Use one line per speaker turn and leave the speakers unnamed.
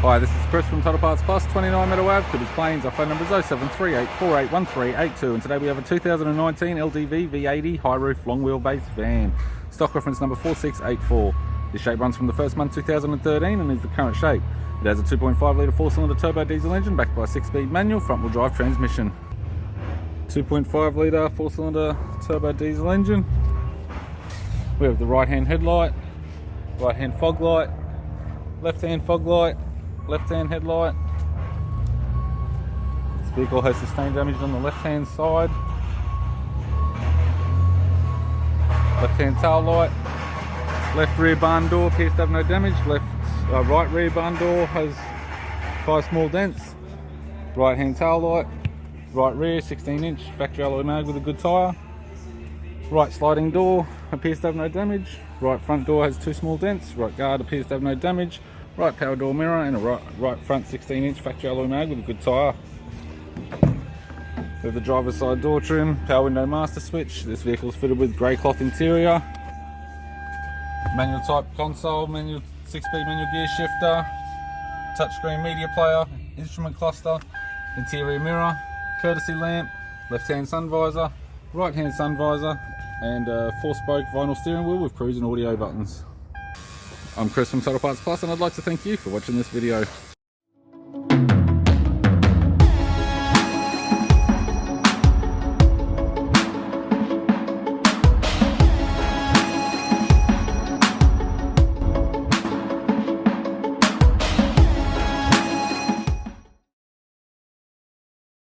Hi, this is Chris from Total Parts Plus, 29 Meadow Ave, Coopers Plains. Our phone number is 0738481382, and today we have a 2019 LDV V80 high roof long wheelbase van. Stock reference number 4684. This shape runs from the first month 2013 and is the current shape. It has a 2.5 litre 4-cylinder turbo diesel engine backed by a 6-speed manual front wheel drive transmission. 2.5 litre 4-cylinder turbo diesel engine. We have the right hand headlight, right hand fog light, left hand fog light, left hand headlight. This vehicle has sustained damage on the left hand side. Left hand tail light. Left rear barn door appears to have no damage. Right rear barn door has 5 small dents. Right hand tail light. Right rear 16-inch factory alloy mag with a good tyre. Right sliding door appears to have no damage. Right front door has 2 small dents. Right guard appears to have no damage. Right power door mirror and a right front 16-inch factory alloy mag with a good tyre. We have the driver's side door trim, power window master switch. This vehicle is fitted with grey cloth interior. Manual type console, 6-speed manual gear shifter, touchscreen media player, instrument cluster, interior mirror, courtesy lamp, left hand sun visor, right hand sun visor, and a 4-spoke vinyl steering wheel with cruise and audio buttons. I'm Chris from Total Parts Plus, and I'd like to thank you for watching this video.